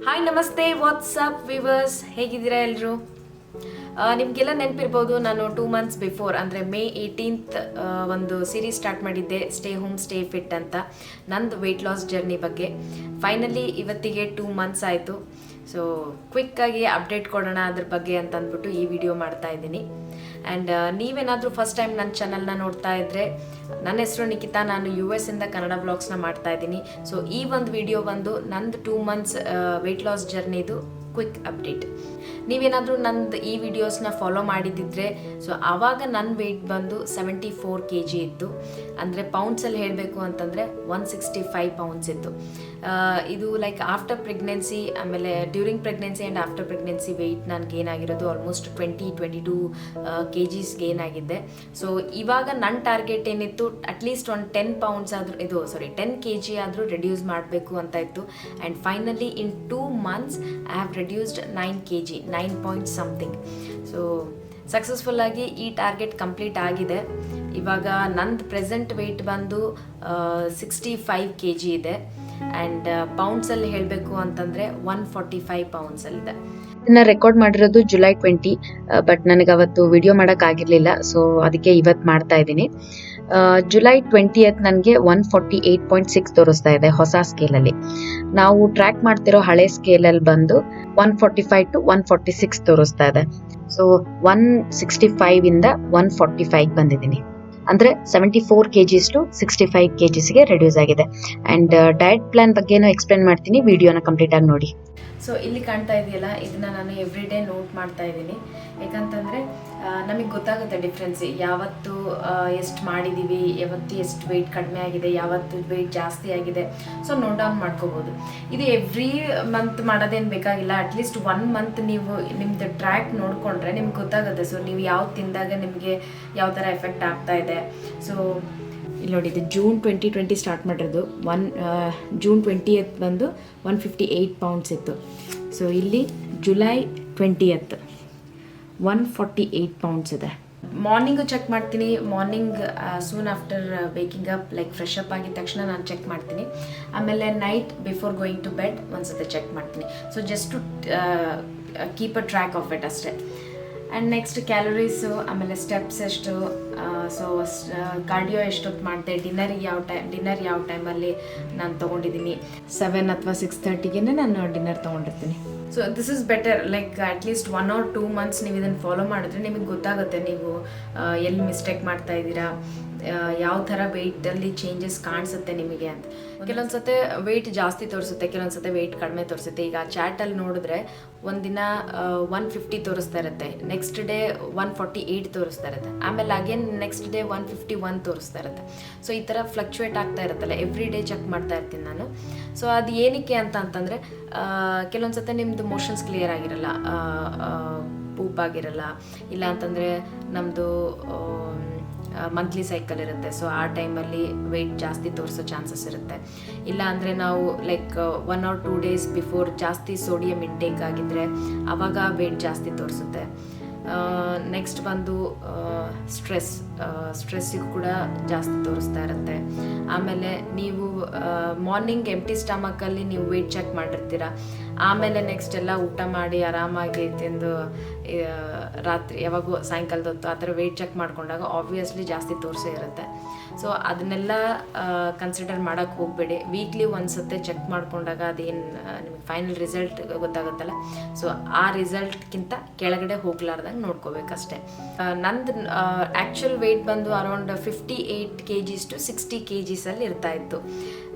Hi ನಮಸ್ತೆ WhatsApp viewers, ಹೇಗಿದ್ದೀರಾ ಎಲ್ಲರೂ? ನಿಮಗೆಲ್ಲ ನೆನಪಿರ್ಬೋದು, ನಾನು 2 months ಬಿಫೋರ್ ಅಂದರೆ May 18th ಒಂದು ಸೀರೀಸ್ ಸ್ಟಾರ್ಟ್ ಮಾಡಿದ್ದೆ, ಸ್ಟೇ ಹೋಮ್ ಸ್ಟೇ ಫಿಟ್ ಅಂತ, ನಂದು ವೆಯ್ಟ್ ಲಾಸ್ ಜರ್ನಿ ಬಗ್ಗೆ. ಫೈನಲಿ ಇವತ್ತಿಗೆ 2 months ಆಯಿತು. ಸೊ ಕ್ವಿಕ್ಕಾಗಿ ಅಪ್ಡೇಟ್ ಕೊಡೋಣ ಅದ್ರ ಬಗ್ಗೆ ಅಂತ ಅಂದ್ಬಿಟ್ಟು ಈ ವಿಡಿಯೋ ಮಾಡ್ತಾ ಇದ್ದೀನಿ. ಆ್ಯಂಡ್ ನೀವೇನಾದರೂ ಫಸ್ಟ್ ಟೈಮ್ ನನ್ನ ಚಾನಲ್ನ ನೋಡ್ತಾ ಇದ್ದರೆ, ನನ್ನ ಹೆಸರು ನಿಖಿತಾ, ನಾನು US ಇಂದ ಕನ್ನಡ ಬ್ಲಾಗ್ಸ್ನ ಮಾಡ್ತಾ ಇದ್ದೀನಿ. ಸೊ ಈ ಒಂದು ವಿಡಿಯೋ ಬಂದು ನಂದು 2 months ವೆಯ್ಟ್ ಲಾಸ್ ಜರ್ನಿದು ಕ್ವಿಕ್ ಅಪ್ಡೇಟ್. ನೀವೇನಾದರೂ ನಂದು ಈ ವಿಡಿಯೋಸ್ನ ಫಾಲೋ ಮಾಡಿದ್ದಿದ್ರೆ, ಸೊ ಆವಾಗ ನನ್ನ ವೆಯ್ಟ್ ಬಂದು 74 kg ಇತ್ತು. ಅಂದರೆ ಪೌಂಡ್ಸಲ್ಲಿ ಹೇಳಬೇಕು ಅಂತಂದರೆ 165 pounds ಇತ್ತು. ಇದು ಲೈಕ್ ಆಫ್ಟರ್ ಪ್ರೆಗ್ನೆನ್ಸಿ, ಆಮೇಲೆ during pregnancy and after pregnancy weight ನಾನು ಗೇನ್ ಆಗಿರೋದು ಆಲ್ಮೋಸ್ಟ್ 22 kgs ಗೇನ್ ಆಗಿದ್ದೆ. ಸೊ ಇವಾಗ ನನ್ನ ಟಾರ್ಗೆಟ್ ಏನಿತ್ತು, ಅಟ್ಲೀಸ್ಟ್ ಒಂದು 10 pounds ಆದರೂ 10 kg ಆದರೂ ರೆಡ್ಯೂಸ್ ಮಾಡಬೇಕು ಅಂತ ಇತ್ತು. And finally in 2 months I have reduced 9 kg, 9 point something. So ಸಕ್ಸಸ್ಫುಲ್ಲಾಗಿ ಈ ಟಾರ್ಗೆಟ್ ಕಂಪ್ಲೀಟ್ ಆಗಿದೆ. ಇವಾಗ ನಂದು ಪ್ರೆಸೆಂಟ್ ವೆಯ್ಟ್ ಬಂದು 65 kg ಇದೆ. ಆ್ಯಂಡ್ ಪೌಂಡ್ಸಲ್ಲಿ ಹೇಳಬೇಕು ಅಂತಂದರೆ 145 poundsಲ್ಲಿದೆ. ಇದನ್ನ ರೆಕಾರ್ಡ್ ಮಾಡಿರೋದು July 20, ಬಟ್ ನನಗೆ ಅವತ್ತು ವಿಡಿಯೋ ಮಾಡೋಕ್ಕಾಗಿರಲಿಲ್ಲ, ಸೊ ಅದಕ್ಕೆ ಇವತ್ತು ಮಾಡ್ತಾ ಇದ್ದೀನಿ. July 20th ನನಗೆ 148.6 ತೋರಿಸ್ತಾ ಇದೆ ಹೊಸ ಸ್ಕೇಲಲ್ಲಿ. ನಾವು ಟ್ರ್ಯಾಕ್ ಮಾಡ್ತಿರೋ ಹಳೆ ಸ್ಕೇಲಲ್ಲಿ ಬಂದು 145 to 146 ತೋರಿಸ್ತಾ ಇದೆ. ಸೊ 165 ಇಂದ 145 ಬಂದಿದ್ದೀನಿ. ಅಂದರೆ 74 kgs to 65 kgsಗೆ ರೆಡ್ಯೂಸ್ ಆಗಿದೆ. ಆ್ಯಂಡ್ ಡಯಟ್ ಪ್ಲಾನ್ ಬಗ್ಗೆನೂ ಎಕ್ಸ್ಪ್ಲೇನ್ ಮಾಡ್ತೀನಿ, ವಿಡಿಯೋನ ಕಂಪ್ಲೀಟ್ ಆಗಿ ನೋಡಿ. ಸೊ ಇಲ್ಲಿ ಕಾಣ್ತಾ ಇದೆಯಲ್ಲ, ಇದನ್ನು ನಾನು ಎವ್ರಿ ಡೇ ನೋಟ್ ಮಾಡ್ತಾ ಇದ್ದೀನಿ. ಯಾಕಂತಂದರೆ ನಮಗೆ ಗೊತ್ತಾಗುತ್ತೆ ಡಿಫ್ರೆನ್ಸ್, ಯಾವತ್ತು ಎಷ್ಟು ಮಾಡಿದ್ದೀವಿ, ಯಾವತ್ತು ಎಷ್ಟು ವೆಯ್ಟ್ ಕಡಿಮೆ ಆಗಿದೆ, ಯಾವತ್ತು ವೆಯ್ಟ್ ಜಾಸ್ತಿ ಆಗಿದೆ. ಸೊ ನೋಟ್ ಡೌನ್ ಮಾಡ್ಕೋಬೋದು. ಇದು ಎವ್ರಿ ಮಂತ್ ಮಾಡೋದೇನು ಬೇಕಾಗಿಲ್ಲ. ಅಟ್ಲೀಸ್ಟ್ 1 month ನೀವು ನಿಮ್ಮದು ಟ್ರ್ಯಾಕ್ ನೋಡಿಕೊಂಡ್ರೆ ನಿಮ್ಗೆ ಗೊತ್ತಾಗುತ್ತೆ. ಸೊ ನೀವು ಯಾವ್ದು ತಿಂದಾಗ ನಿಮಗೆ ಯಾವ ಥರ ಎಫೆಕ್ಟ್ ಆಗ್ತಾ ಇದೆ. ಸೊ ಇಲ್ಲಿ ನೋಡಿ, ಇದು June 2020 ಸ್ಟಾರ್ಟ್ ಮಾಡಿರೋದು. June 20th ಬಂದು 158 pounds ಇತ್ತು. ಸೊ ಇಲ್ಲಿ July 20th 148 pounds ಇದೆ. ಮಾರ್ನಿಂಗು ಚೆಕ್ ಮಾಡ್ತೀನಿ. Morning soon after waking up, like fresh up ಆಗಿದ ತಕ್ಷಣ ನಾನು ಚೆಕ್ ಮಾಡ್ತೀನಿ. ಆಮೇಲೆ night before going to bed ಒಂದ್ಸತಿ ಚೆಕ್ ಮಾಡ್ತೀನಿ. So just to keep a track of it ಅಷ್ಟೇ. ಆ್ಯಂಡ್ ನೆಕ್ಸ್ಟ್ ಕ್ಯಾಲರೀಸು, ಆಮೇಲೆ ಸ್ಟೆಪ್ಸ್ ಎಷ್ಟು, ಸೊ ಕಾರ್ಡಿಯೋ ಎಷ್ಟೊತ್ತು ಮಾಡಿದೆ, ಡಿನ್ನರ್ ಯಾವ ಟೈಮಲ್ಲಿ ನಾನು ತೊಗೊಂಡಿದ್ದೀನಿ. 7 ಅಥವಾ 6:30ಗೆ ನಾನು ಡಿನ್ನರ್ ತೊಗೊಂಡಿರ್ತೀನಿ. So this is better. Like at least 1 or 2 months ನೀವು ಇದನ್ನು ಫಾಲೋ ಮಾಡಿದ್ರೆ ನಿಮಗೆ ಗೊತ್ತಾಗುತ್ತೆ ನೀವು ಎಲ್ಲಿ ಮಿಸ್ಟೇಕ್ ಮಾಡ್ತಾ ಇದ್ದೀರಾ, ಯಾವ ಥರ ವೆಯ್ಟಲ್ಲಿ ಚೇಂಜಸ್ ಕಾಣಿಸುತ್ತೆ ನಿಮಗೆ ಅಂತ. ಕೆಲವೊಂದು ಸತಿ ವೆಯ್ಟ್ ಜಾಸ್ತಿ ತೋರಿಸುತ್ತೆ, ಕೆಲವೊಂದು ಸತಿ ವೆಯ್ಟ್ ಕಡಿಮೆ ತೋರಿಸುತ್ತೆ. ಈಗ ಚಾಟಲ್ಲಿ ನೋಡಿದ್ರೆ ಒಂದಿನ 150 ತೋರಿಸ್ತಾ ಇರುತ್ತೆ, ನೆಕ್ಸ್ಟ್ ಡೇ 148 ತೋರಿಸ್ತಾ ಇರುತ್ತೆ, ಆಮೇಲೆ ಅಗೇನ್ ನೆಕ್ಸ್ಟ್ ಡೇ 151 ತೋರಿಸ್ತಾ ಇರುತ್ತೆ. ಸೊ ಈ ಥರ ಫ್ಲಕ್ಚುಯೇಟ್ ಆಗ್ತಾ ಇರುತ್ತಲ್ಲ, ಎವ್ರಿ ಡೇ ಚೆಕ್ ಮಾಡ್ತಾ ಇರ್ತೀನಿ ನಾನು. ಸೊ ಅದು ಏನಕ್ಕೆ ಅಂತಂದರೆ ಕೆಲವೊಂದು ಸತಿ ನಿಮ್ಮದು ಮೋಷನ್ಸ್ ಕ್ಲಿಯರ್ ಆಗಿರಲ್ಲ, ಪೂಪ್ ಆಗಿರಲ್ಲ, ಇಲ್ಲ ಅಂತಂದರೆ ನಮ್ಮದು ಮಂತ್ಲಿ ಸೈಕಲ್ ಇರುತ್ತೆ. ಸೊ ಆ ಟೈಮಲ್ಲಿ ವೆಯ್ಟ್ ಜಾಸ್ತಿ ತೋರಿಸೋ ಚಾನ್ಸಸ್ ಇರುತ್ತೆ. ಇಲ್ಲ ಅಂದರೆ ನಾವು ಲೈಕ್ 1 or 2 days ಬಿಫೋರ್ ಜಾಸ್ತಿ ಸೋಡಿಯಂ ಇಂಟೇಕ್ ಆಗಿದ್ದರೆ ಆವಾಗ ವೆಯ್ಟ್ ಜಾಸ್ತಿ ತೋರಿಸುತ್ತೆ. ನೆಕ್ಸ್ಟ್ ಬಂದು ಸ್ಟ್ರೆಸ್ಸಿಗೂ ಕೂಡ ಜಾಸ್ತಿ ತೋರಿಸ್ತಾ ಇರುತ್ತೆ. ಆಮೇಲೆ ನೀವು ಮಾರ್ನಿಂಗ್ ಎಂಟಿ ಸ್ಟಮಕಲ್ಲಿ ನೀವು ವೆಯ್ಟ್ ಚೆಕ್ ಮಾಡಿರ್ತೀರ, ಆಮೇಲೆ ನೆಕ್ಸ್ಟ್ ಎಲ್ಲ ಊಟ ಮಾಡಿ ಆರಾಮಾಗಿ ತಿಂದು ರಾತ್ರಿ ಯಾವಾಗೂ ಸಾಯಂಕಾಲದ ಹೊತ್ತು ಆ ಥರ ವೆಯ್ಟ್ ಚೆಕ್ ಮಾಡ್ಕೊಂಡಾಗ ಆಬ್ವಿಯಸ್ಲಿ ಜಾಸ್ತಿ ತೋರಿಸೇ ಇರುತ್ತೆ. ಸೊ ಅದನ್ನೆಲ್ಲ ಕನ್ಸಿಡರ್ ಮಾಡೋಕ್ಕೆ ಹೋಗಬೇಡಿ. ವೀಕ್ಲಿ ಒಂದ್ಸತ್ತೆ ಚೆಕ್ ಮಾಡ್ಕೊಂಡಾಗ ಅದೇನು ನಿಮಗೆ ಫೈನಲ್ ರಿಸಲ್ಟ್ ಗೊತ್ತಾಗುತ್ತಲ್ಲ, ಸೊ ಆ ರಿಸಲ್ಟ್ಗಿಂತ ಕೆಳಗಡೆ ಹೋಗ್ಲಾರ್ದಂಗೆ ನೋಡ್ಕೋಬೇಕಷ್ಟೆ. ನಂದು ಆ್ಯಕ್ಚುಲ್ ವೆಯ್ಟ್ ಬಂದು ಅರೌಂಡ್ 58 kgs to 60 kgs ಇರ್ತಾ ಇತ್ತು.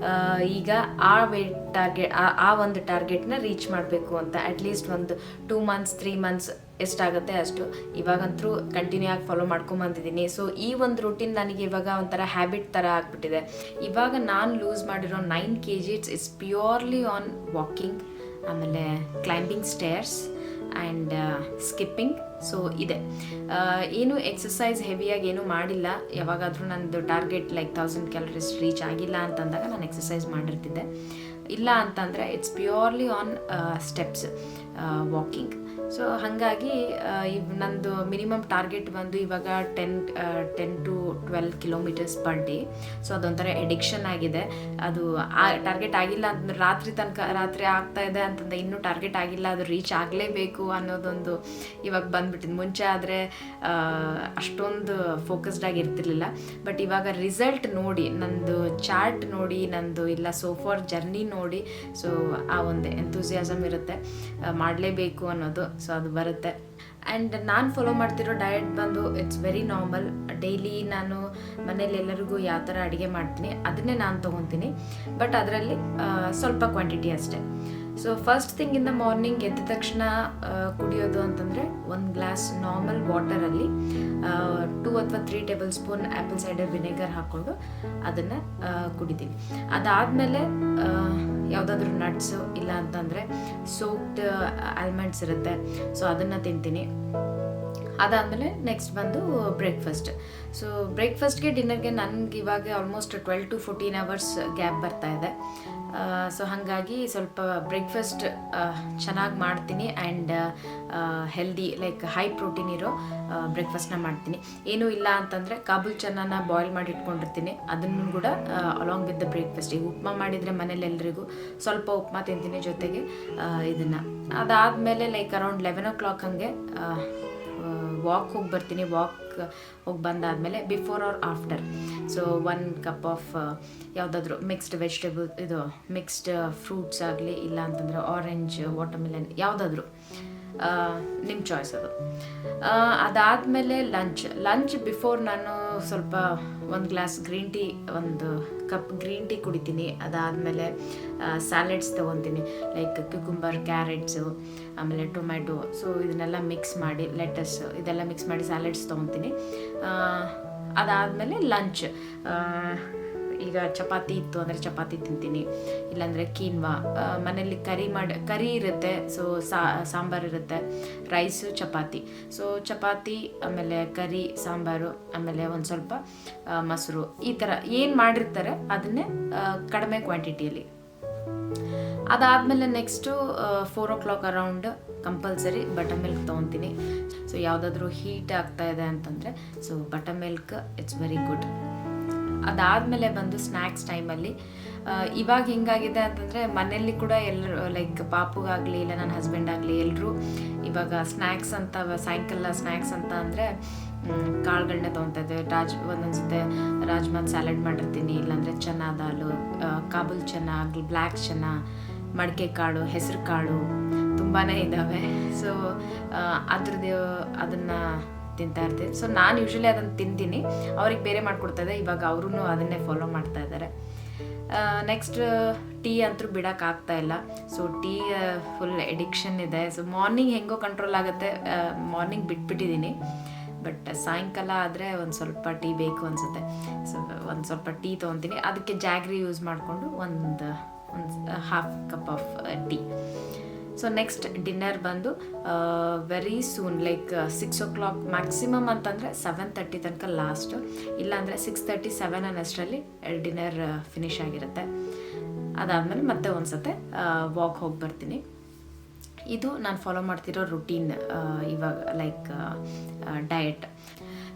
ಈಗ ಆ ವೆಯ್ಟ್ ಟಾರ್ಗೆಟ್, ಆ ಒಂದು ಟಾರ್ಗೆಟ್ನ ರೀಚ್ ಮಾಡಬೇಕು ಅಂತ ಅಟ್ಲೀಸ್ಟ್ ಒಂದು 2 months 3 months ಎಷ್ಟಾಗುತ್ತೆ ಅಷ್ಟು ಇವಾಗಂತೂ ಕಂಟಿನ್ಯೂ ಆಗಿ ಫಾಲೋ ಮಾಡ್ಕೊಂಬಂದಿದ್ದೀನಿ. ಸೊ ಈ ಒಂದು ರೂಟೀನ್ ನನಗೆ ಇವಾಗ ಒಂಥರ ಹ್ಯಾಬಿಟ್ ಥರ ಆಗಿಬಿಟ್ಟಿದೆ. ಇವಾಗ ನಾನು ಲೂಸ್ ಮಾಡಿರೋ 9 kg it's purely on walking, ಆಮೇಲೆ climbing stairs and skipping. So ಇದೆ, ಏನು ಎಕ್ಸಸೈಸ್ ಹೆವಿಯಾಗಿ ಏನೂ ಮಾಡಿಲ್ಲ. ಯಾವಾಗಾದರೂ ನನ್ನದು ಟಾರ್ಗೆಟ್ ಲೈಕ್ 1000 calories ರೀಚ್ ಆಗಿಲ್ಲ ಅಂತಂದಾಗ ನಾನು ಎಕ್ಸಸೈಸ್ ಮಾಡಿರ್ತಿದ್ದೆ. ಇಲ್ಲ ಅಂತಂದರೆ it's purely on steps, walking. So ಹಾಗಾಗಿ ನಂದು ಮಿನಿಮಮ್ ಟಾರ್ಗೆಟ್ ಬಂದು ಇವಾಗ 10 to 12 kilometres per day. So ಅದೊಂಥರ ಎಡಿಕ್ಷನ್ ಆಗಿದೆ. ಅದು ಆ ಟಾರ್ಗೆಟ್ ಆಗಿಲ್ಲ ಅಂತಂದ್ರೆ ರಾತ್ರಿ ಆಗ್ತಾ ಇದೆ ಅಂತಂದ್ರೆ ಇನ್ನೂ ಟಾರ್ಗೆಟ್ ಆಗಿಲ್ಲ, ಅದು ರೀಚ್ ಆಗಲೇಬೇಕು ಅನ್ನೋದೊಂದು ಇವಾಗ ಬಂದ್ಬಿಟ್ಟಿದೆ. ಮುಂಚೆ ಆದರೆ ಅಷ್ಟೊಂದು ಫೋಕಸ್ಡ್ ಆಗಿ ಇರ್ತಿರ್ಲಿಲ್ಲ, ಬಟ್ ಇವಾಗ ರಿಸಲ್ಟ್ ನೋಡಿ, ನಂದು ಚಾರ್ಟ್ ನೋಡಿ, ನಂದು ಇಲ್ಲ ಸೋಫಾರ್ ಜರ್ನಿ ನೋಡಿ, ಸೊ ಆ ಒಂದು ಎಂಥೂಸಿಯಾಸಮ್ ಇರುತ್ತೆ, ಮಾಡಲೇಬೇಕು ಅನ್ನೋದು. ಸೊ ಅದು ಬರುತ್ತೆ. ಆ್ಯಂಡ್ ನಾನು ಫಾಲೋ ಮಾಡ್ತಿರೋ ಡಯಟ್ ಬಂದು ಇಟ್ಸ್ ವೆರಿ ನಾರ್ಮಲ್. ಡೈಲಿ ನಾನು ಮನೇಲಿ ಎಲ್ಲರಿಗೂ ಯಾವ ಥರ ಅಡುಗೆ ಮಾಡ್ತೀನಿ ಅದನ್ನೇ ನಾನು ತೊಗೊತೀನಿ, ಬಟ್ ಅದರಲ್ಲಿ ಸ್ವಲ್ಪ ಕ್ವಾಂಟಿಟಿ ಅಷ್ಟೇ. So first thing in the morning ಎದ್ದ ತಕ್ಷಣ ಕುಡಿಯೋದು ಅಂತಂದರೆ 1 ಗ್ಲಾಸ್ ನಾರ್ಮಲ್ ವಾಟರಲ್ಲಿ 2 ಅಥವಾ 3 table spoon apple cider vinegar ಹಾಕ್ಕೊಂಡು ಅದನ್ನು ಕುಡಿತೀನಿ. ಅದಾದಮೇಲೆ ಯಾವುದಾದ್ರೂ ನಟ್ಸು ಇಲ್ಲ ಅಂತಂದರೆ ಸೋಕ್ಡ್ ಆಲ್ಮಂಡ್ಸ್ ಇರುತ್ತೆ, ಸೊ ಅದನ್ನು ತಿಂತೀನಿ. ಅದಾದಮೇಲೆ ನೆಕ್ಸ್ಟ್ ಬಂದು ಬ್ರೇಕ್ಫಾಸ್ಟ್. ಸೊ ಬ್ರೇಕ್ಫಾಸ್ಟ್ಗೆ ಡಿನ್ನರ್ಗೆ ನನಗೆ ಇವಾಗ ಆಲ್ಮೋಸ್ಟ್ 12 to 14 hours ಗ್ಯಾಪ್ ಬರ್ತಾ ಇದೆ. ಸೊ ಹಾಗಾಗಿ ಸ್ವಲ್ಪ ಬ್ರೇಕ್ಫಾಸ್ಟ್ ಚೆನ್ನಾಗಿ ಮಾಡ್ತೀನಿ and healthy like high protein ಇರೋ ಬ್ರೇಕ್ಫಾಸ್ಟ್ನ ಮಾಡ್ತೀನಿ. ಏನೂ ಇಲ್ಲ ಅಂತಂದರೆ ಕಾಬೂಲ್ ಚನ್ನಾನ ಬಾಯ್ಲ್ ಮಾಡಿ ಇಟ್ಕೊಂಡಿರ್ತೀನಿ, ಅದನ್ನು ಕೂಡ ಅಲಾಂಗ್ ವಿತ್ ದ ಬ್ರೇಕ್ಫಾಸ್ಟ್. ಈಗ ಉಪ್ಮಾ ಮಾಡಿದರೆ ಮನೇಲಿ ಎಲ್ರಿಗೂ ಸ್ವಲ್ಪ ಉಪ್ಮಾ ತಿಂತೀನಿ ಜೊತೆಗೆ ಇದನ್ನು. ಅದಾದಮೇಲೆ ಲೈಕ್ ಅರೌಂಡ್ 11 o'clock ಹಂಗೆ ವಾಕ್ ಹೋಗಿ ಬರ್ತೀನಿ. ವಾಕ್ ಹೋಗಿ ಬಂದಾದಮೇಲೆ before or after so 1 cup of ಯಾವುದಾದ್ರೂ ಮಿಕ್ಸ್ಡ್ ವೆಜಿಟೇಬಲ್, ಇದು ಮಿಕ್ಸ್ಡ್ ಫ್ರೂಟ್ಸ್ ಆಗಲಿ, ಇಲ್ಲ ಅಂತಂದರೆ ಆರೆಂಜ್, ವಾಟರ್ಮೆಲನ್, ಯಾವುದಾದ್ರೂ ನಿಮ್ಮ ಚಾಯ್ಸ್ ಅದು. ಅದಾದಮೇಲೆ ಲಂಚ್ ಬಿಫೋರ್ ನಾನು ಸ್ವಲ್ಪ 1 glass green tea, 1 cup green tea ಕುಡಿತೀನಿ. ಅದಾದಮೇಲೆ ಸ್ಯಾಲೆಡ್ಸ್ ತೊಗೊತೀನಿ, ಲೈಕ್ ಕ್ಯುಕುಂಬರ್, ಕ್ಯಾರೆಟ್ಸು, ಆಮೇಲೆ ಟೊಮ್ಯಾಟೊ, ಸೊ ಇದನ್ನೆಲ್ಲ ಮಿಕ್ಸ್ ಮಾಡಿ, ಲೆಟಸ್ ಇದೆಲ್ಲ ಮಿಕ್ಸ್ ಮಾಡಿ ಸ್ಯಾಲೆಡ್ಸ್ ತೊಗೊತೀನಿ. ಅದಾದಮೇಲೆ ಲಂಚ್, ಈಗ ಚಪಾತಿ ಇತ್ತು ಅಂದರೆ ಚಪಾತಿ ತಿಂತೀನಿ, ಇಲ್ಲಾಂದರೆ ಕೀನ್ವಾ, ಮನೇಲಿ ಕರಿ ಇರುತ್ತೆ, ಸೊ ಸಾಂಬಾರು ಇರುತ್ತೆ, ರೈಸು, ಚಪಾತಿ. ಸೊ ಚಪಾತಿ, ಆಮೇಲೆ ಕರಿ, ಸಾಂಬಾರು, ಆಮೇಲೆ ಒಂದು ಸ್ವಲ್ಪ ಮೊಸರು, ಈ ಥರ ಏನು ಮಾಡಿರ್ತಾರೆ ಅದನ್ನೇ ಕಡಿಮೆ ಕ್ವಾಂಟಿಟಿಯಲ್ಲಿ. ಅದಾದಮೇಲೆ next 4 o'clock around compulsory butter milk ತೊಗೊತೀನಿ. ಸೊ ಯಾವುದಾದ್ರೂ ಹೀಟ್ ಆಗ್ತಾ ಇದೆ ಅಂತಂದರೆ so butter milk it's very good. ಅದಾದಮೇಲೆ ಬಂದು ಸ್ನ್ಯಾಕ್ಸ್ ಟೈಮಲ್ಲಿ ಇವಾಗ ಹಿಂಗಾಗಿದೆ ಅಂತಂದರೆ ಮನೆಯಲ್ಲಿ ಕೂಡ ಎಲ್ಲರೂ ಲೈಕ್ ಪಾಪುಗಾಗಲಿ ಇಲ್ಲ ನನ್ನ ಹಸ್ಬೆಂಡ್ ಆಗಲಿ ಎಲ್ಲರೂ ಇವಾಗ ಸ್ನ್ಯಾಕ್ಸ್ ಅಂತ, ಸಾಯಂಕಾಲ ಸ್ನ್ಯಾಕ್ಸ್ ಅಂತ ಅಂದರೆ ಕಾಳುಗಳನ್ನೇ ತೊಗೊತಾ ಇದ್ದೇವೆ. ಒಂದೊಂದ್ಸತೆ ರಾಜ್ಮಾದ ಸ್ಯಾಲಡ್ ಮಾಡಿರ್ತೀನಿ, ಇಲ್ಲಾಂದರೆ ಚನ್ನಾ ದಾಲು, ಕಾಬೂಲ್ ಚನ್ನಾ ಆಗಲಿ, ಬ್ಲ್ಯಾಕ್ ಚನ್ನಾ, ಮಡಿಕೆ ಕಾಳು, ಹೆಸರು ಕಾಳು ತುಂಬಾ ಇದ್ದಾವೆ. ಸೊ ಅದನ್ನು ತಿಂತಾ ಇರ್ತೀನಿ. ಸೊ ನಾನು ಯೂಶ್ವಲಿ ಅದನ್ನು ತಿಂತೀನಿ, ಅವ್ರಿಗೆ ಬೇರೆ ಮಾಡಿಕೊಡ್ತಾಯಿದ್ದೆ, ಇವಾಗ ಅವರು ಅದನ್ನೇ ಫಾಲೋ ಮಾಡ್ತಾ ಇದ್ದಾರೆ. ನೆಕ್ಸ್ಟ್ ಟೀ ಅಂತೂ ಬಿಡೋಕ್ಕಾಗ್ತಾ ಇಲ್ಲ. ಸೊ ಟೀ ಫುಲ್ ಎಡಿಕ್ಷನ್ ಇದೆ. ಸೊ ಮಾರ್ನಿಂಗ್ ಹೆಂಗೋ ಕಂಟ್ರೋಲ್ ಆಗುತ್ತೆ, ಮಾರ್ನಿಂಗ್ ಬಿಟ್ಬಿಟ್ಟಿದ್ದೀನಿ, ಬಟ್ ಸಾಯಂಕಾಲ ಆದರೆ ಒಂದು ಸ್ವಲ್ಪ ಟೀ ಬೇಕು ಅನಿಸುತ್ತೆ. ಸೊ ಒಂದು ಸ್ವಲ್ಪ ಟೀ ತೊಗೊತೀನಿ, ಅದಕ್ಕೆ ಜಾಗ್ರಿ ಯೂಸ್ ಮಾಡಿಕೊಂಡು ಒಂದು half cup of tea. So next dinner ಬಂದು very soon, like 6 o'clock maximum ಅಂತಂದರೆ 7:30 ತನಕ ಲಾಸ್ಟು, ಇಲ್ಲಾಂದರೆ 6:30, 7 ಅನ್ನಷ್ಟರಲ್ಲಿ ಡಿನ್ನರ್ ಫಿನಿಶ್ ಆಗಿರುತ್ತೆ. ಅದಾದಮೇಲೆ ಮತ್ತೆ ಒಂದು ಸತೆ ವಾಕ್ ಹೋಗಿ ಬರ್ತೀನಿ. ಇದು ನಾನು ಫಾಲೋ ಮಾಡ್ತಿರೋ ರುಟೀನ್ ಇವಾಗ, ಲೈಕ್ ಡಯಟ್.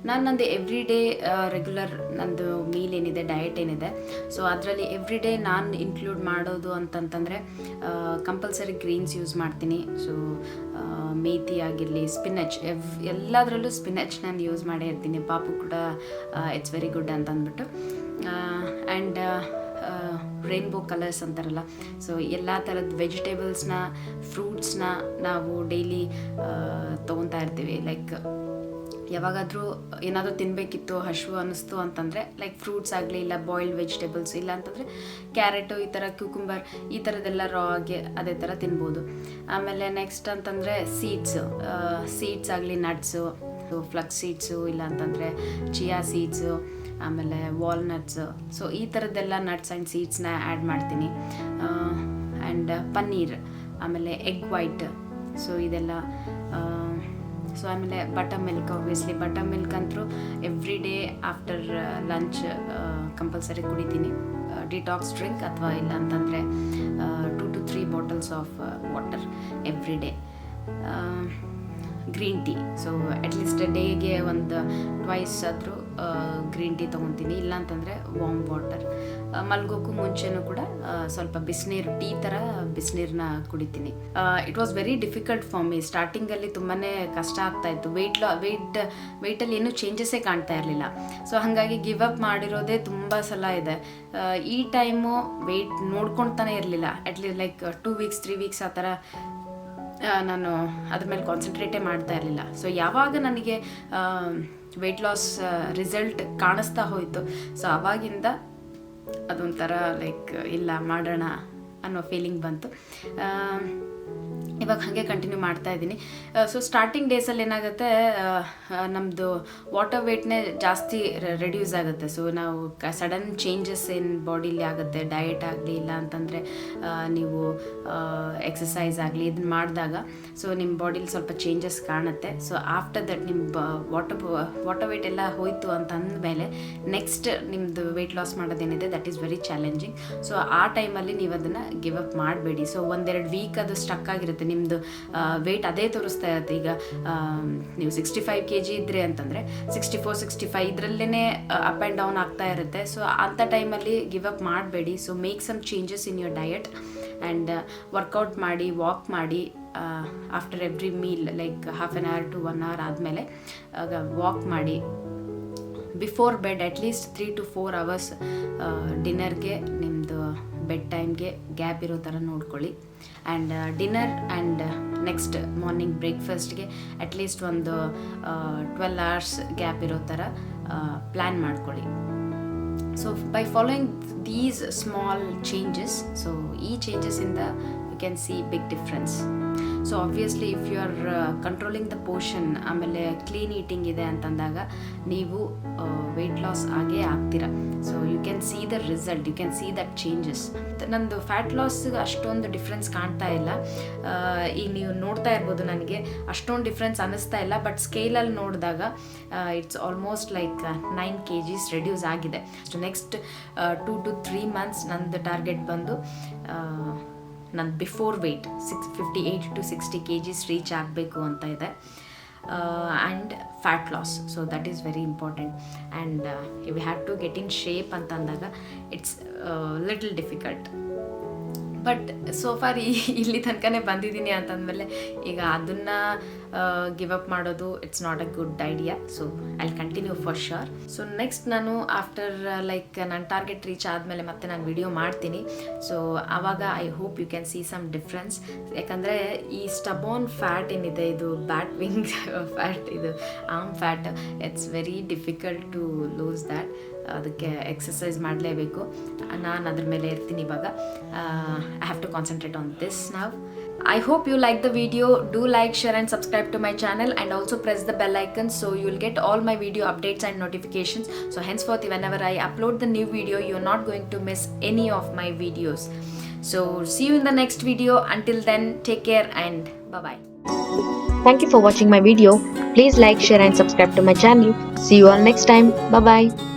ನಂದು ಎವ್ರಿ ಡೇ ರೆಗ್ಯುಲರ್ ನಂದು ಮೀಲ್ ಏನಿದೆ, ಡಯಟ್ ಏನಿದೆ, ಸೊ ಅದರಲ್ಲಿ ಎವ್ರಿ ಡೇ ನಾನು ಇನ್ಕ್ಲೂಡ್ ಮಾಡೋದು ಅಂತಂತಂದರೆ ಕಂಪಲ್ಸರಿ ಗ್ರೀನ್ಸ್ ಯೂಸ್ ಮಾಡ್ತೀನಿ. ಸೊ ಮೇಥಿ ಆಗಿರಲಿ, ಸ್ಪಿನಚ್, ಎಲ್ಲದರಲ್ಲೂ ಸ್ಪಿನಚ್ ನಾನು ಯೂಸ್ ಮಾಡೇ ಇರ್ತೀನಿ. ಪಾಪು ಕೂಡ ಇಟ್ಸ್ ವೆರಿ ಗುಡ್ ಅಂತ ಅಂದ್ಬಿಟ್ಟು. ಆ್ಯಂಡ್ ರೈನ್ಬೋ ಕಲರ್ಸ್ ಅಂತಾರಲ್ಲ, ಸೊ ಎಲ್ಲ ಥರದ ವೆಜಿಟೇಬಲ್ಸ್ನ, ಫ್ರೂಟ್ಸ್ನ ನಾವು ಡೈಲಿ ತೊಗೊತಾ ಇರ್ತೀವಿ. ಲೈಕ್ ಯಾವಾಗಾದರೂ ಏನಾದರೂ ತಿನ್ನಬೇಕಿತ್ತು, ಹಸಿವು ಅನ್ನಿಸ್ತು ಅಂತಂದರೆ ಲೈಕ್ ಫ್ರೂಟ್ಸ್ ಆಗಲಿ, ಇಲ್ಲ ಬಾಯ್ಲ್ಡ್ ವೆಜಿಟೇಬಲ್ಸ್, ಇಲ್ಲ ಅಂತಂದರೆ ಕ್ಯಾರೆಟು, ಈ ಥರ ಕ್ಯೂಕುಂಬರ್, ಈ ಥರದ್ದೆಲ್ಲ ರಾ ಆಗಿ ಅದೇ ಥರ ತಿನ್ಬೋದು. ಆಮೇಲೆ ನೆಕ್ಸ್ಟ್ ಅಂತಂದರೆ ಸೀಡ್ಸ್ ಆಗಲಿ, ನಟ್ಸು, ಫ್ಲಕ್ಸ್ ಸೀಡ್ಸು, ಇಲ್ಲ ಅಂತಂದರೆ ಚಿಯಾ ಸೀಡ್ಸು, ಆಮೇಲೆ ವಾಲ್ನಟ್ಸು, ಸೊ ಈ ಥರದ್ದೆಲ್ಲ ನಟ್ಸ್ ಆ್ಯಂಡ್ ಸೀಡ್ಸ್ನ ಆ್ಯಡ್ ಮಾಡ್ತೀನಿ. ಆ್ಯಂಡ್ ಪನ್ನೀರ್, ಆಮೇಲೆ ಎಗ್ ವೈಟ್, ಸೊ ಇದೆಲ್ಲ. ಸೊ ಆಮೇಲೆ butter milk, obviously butter milk ಅಂತೂ every day after lunch compulsory ಕುಡಿತೀನಿ. ಡಿಟಾಕ್ಸ್ ಡ್ರಿಂಕ್, ಅಥವಾ ಇಲ್ಲ ಅಂತಂದರೆ 2 to 3 bottles of water every day. Green tea. So at least ಡೇಗೆ ಒಂದು ಟ್ವೈಸ್ ಆದರೂ ಗ್ರೀನ್ ಟೀ ತೊಗೊತೀನಿ, ಇಲ್ಲಾಂತಂದರೆ ವಾರ್ಮ್ ವಾಟರ್. ಮಲ್ಗೋಕ್ಕೂ ಮುಂಚೆನೂ ಕೂಡ ಸ್ವಲ್ಪ ಬಿಸಿನೀರು, ಟೀ ಥರ ಬಿಸಿನೀರನ್ನ ಕುಡಿತೀನಿ. It was very difficult for me. ಸ್ಟಾರ್ಟಿಂಗಲ್ಲಿ ತುಂಬಾ ಕಷ್ಟ ಆಗ್ತಾಯಿತ್ತು. ವೆಯ್ಟಲ್ಲಿ ಏನೂ ಚೇಂಜಸ್ಸೇ ಕಾಣ್ತಾ ಇರಲಿಲ್ಲ. ಸೊ ಹಾಗಾಗಿ ಗಿವ್ ಅಪ್ ಮಾಡಿರೋದೇ ತುಂಬ ಸಲ ಇದೆ. ಈ ಟೈಮು ವೆಯ್ಟ್ ನೋಡ್ಕೊಳ್ತಾನೆ ಇರಲಿಲ್ಲ. ಅಟ್ಲೀಸ್ಟ್ ಲೈಕ್ 2 ವೀಕ್ಸ್ 3 ವೀಕ್ಸ್ ಆ ಥರ ನಾನು ಅದ್ರ ಮೇಲೆ ಕಾನ್ಸಂಟ್ರೇಟೇ ಮಾಡ್ತಾ ಇರಲಿಲ್ಲ. ಸೊ ಯಾವಾಗ ನನಗೆ ವೆಯ್ಟ್ ಲಾಸ್ ರಿಸಲ್ಟ್ ಕಾಣಿಸ್ತಾ ಹೋಯಿತು, ಸೊ ಆವಾಗಿಂದ ಅದೊಂಥರ ಲೈಕ್ ಇಲ್ಲ ಮಾಡೋಣ ಅನ್ನೋ ಫೀಲಿಂಗ್ ಬಂತು. ಇವಾಗ ಹಾಗೆ ಕಂಟಿನ್ಯೂ ಮಾಡ್ತಾ ಇದ್ದೀನಿ. ಸೊ ಸ್ಟಾರ್ಟಿಂಗ್ ಡೇಸಲ್ಲಿ ಏನಾಗುತ್ತೆ, ನಮ್ಮದು ವಾಟರ್ ವೇಟ್ನೇ ಜಾಸ್ತಿ ರೆಡ್ಯೂಸ್ ಆಗುತ್ತೆ. ಸೊ ನಾವು ಸಡನ್ ಚೇಂಜಸ್ ಏನು ಬಾಡಿಲಿ ಆಗುತ್ತೆ, ಡಯಟ್ ಆಗಲಿ ಇಲ್ಲ ಅಂತಂದರೆ ನೀವು ಎಕ್ಸಸೈಸ್ ಆಗಲಿ ಇದನ್ನ ಮಾಡಿದಾಗ ಸೊ ನಿಮ್ಮ ಬಾಡಿಲಿ ಸ್ವಲ್ಪ ಚೇಂಜಸ್ ಕಾಣುತ್ತೆ. ಸೊ ಆಫ್ಟರ್ ದಟ್ ನಿಮ್ಮ ವಾಟರ್ ವೇಟ್ ಎಲ್ಲ ಹೋಯಿತು ಅಂತ ಅಂದಮೇಲೆ ನೆಕ್ಸ್ಟ್ ನಿಮ್ಮದು ವೆಯ್ಟ್ ಲಾಸ್ ಮಾಡೋದೇನಿದೆ that is very challenging. So ಆ ಟೈಮಲ್ಲಿ ನೀವು ಅದನ್ನು ಗಿವ್ ಅಪ್ ಮಾಡಬೇಡಿ. ಸೊ 1-2 ವೀಕ್ ಅದು ಸ್ಟಕ್ ಆಗಿರುತ್ತೆ, ನಿಮ್ಮದು ವೆಯ್ಟ್ ಅದೇ ತೋರಿಸ್ತಾ ಇರುತ್ತೆ. ಈಗ ನೀವು 65 kg ಇದ್ದರೆ ಅಂತಂದರೆ 64-65 ಇದರಲ್ಲೇ ಅಪ್ ಆ್ಯಂಡ್ ಡೌನ್ ಆಗ್ತಾ ಇರುತ್ತೆ. ಸೊ ಅಂಥ ಟೈಮಲ್ಲಿ ಗಿವ್ ಅಪ್ ಮಾಡಬೇಡಿ. So make some changes in your diet and workout ಮಾಡಿ, ವಾಕ್ ಮಾಡಿ. After every meal like half an hour to 1 hour ಆದಮೇಲೆ ವಾಕ್ ಮಾಡಿ. Before bed at least 3 to 4 hours ಡಿನ್ನರ್ಗೆ ನಿಮ್ಮದು ಬೆಡ್ ಟೈಮ್ಗೆ ಗ್ಯಾಪ್ ಇರೋ ಥರ ನೋಡ್ಕೊಳ್ಳಿ. And dinner and next morning ಬ್ರೇಕ್ಫಾಸ್ಟ್ಗೆ ಅಟ್ಲೀಸ್ಟ್ ಒಂದು 12 hours ಗ್ಯಾಪ್ ಇರೋ ಥರ ಪ್ಲ್ಯಾನ್ ಮಾಡ್ಕೊಳ್ಳಿ. So by following these small changes, so ಈ ಚೇಂಜಸ್ಸಿಂದ you can see big difference. So obviously if you are controlling the portion, ಆಮೇಲೆ ಕ್ಲೀನ್ ಈಟಿಂಗ್ ಇದೆ ಅಂತಂದಾಗ ನೀವು ವೆಯ್ಟ್ ಲಾಸ್ ಆಗೇ ಆಗ್ತೀರಾ. So you can see the result, you can see that changes. ನಂದು fat ಲಾಸ್ಗೆ ಅಷ್ಟೊಂದು ಡಿಫ್ರೆನ್ಸ್ ಕಾಣ್ತಾ ಇಲ್ಲ. ಈಗ ನೀವು ನೋಡ್ತಾ ಇರ್ಬೋದು, ನನಗೆ ಅಷ್ಟೊಂದು ಡಿಫ್ರೆನ್ಸ್ ಅನ್ನಿಸ್ತಾ ಇಲ್ಲ. ಬಟ್ ಸ್ಕೇಲಲ್ಲಿ ನೋಡಿದಾಗ it's almost like 9 kgs reduce ಆಗಿದೆ. ಸೊ ನೆಕ್ಸ್ಟ್ 2 to 3 months ನಂದು ಟಾರ್ಗೆಟ್ ಬಂದು ನನ್ನ before weight 58 to 60 kgs reach ಆಗಬೇಕು ಅಂತ ಇದೆ. And fat loss, so that is very important. And we have to get in shape ಅಂತ ಅಂದಾಗ it's little difficult. But so far ಇಲ್ಲಿ ತನಕನೇ ಬಂದಿದ್ದೀನಿ ಅಂತಂದಮೇಲೆ ಈಗ ಅದನ್ನು ಗಿವ್ ಅಪ್ ಮಾಡೋದು it's not a good idea. So I continue for sure. So next ನಾನು ಆಫ್ಟರ್ ಲೈಕ್ ನನ್ನ ಟಾರ್ಗೆಟ್ ರೀಚ್ ಆದಮೇಲೆ ಮತ್ತೆ ನಾನು ವಿಡಿಯೋ ಮಾಡ್ತೀನಿ. ಸೊ ಆವಾಗ I hope you can see some difference. ಯಾಕಂದರೆ ಈ ಸ್ಟಬೋನ್ ಫ್ಯಾಟ್ ಏನಿದೆ, ಇದು ಬ್ಯಾಟ್ ವಿಂಗ್ ಫ್ಯಾಟ್, ಇದು arm fat, it's very difficult to lose that. ಅದಕ್ಕೆ ಎಕ್ಸಸೈಸ್ ಮಾಡಲೇಬೇಕು. ನಾನು ಅದ್ರ ಮೇಲೆ ಇರ್ತೀನಿ ಇವಾಗ. I have to concentrate on this now. I hope you like the video. Do like, share and subscribe to my channel, and also press the bell icon so you'll get all my video updates and notifications. So henceforth, whenever I upload the new video, you're not going to miss any of my videos. So see you in the next video. Until then, take care and bye-bye. Thank you for watching my video. Please like, share and subscribe to my channel. See you all next time. Bye bye.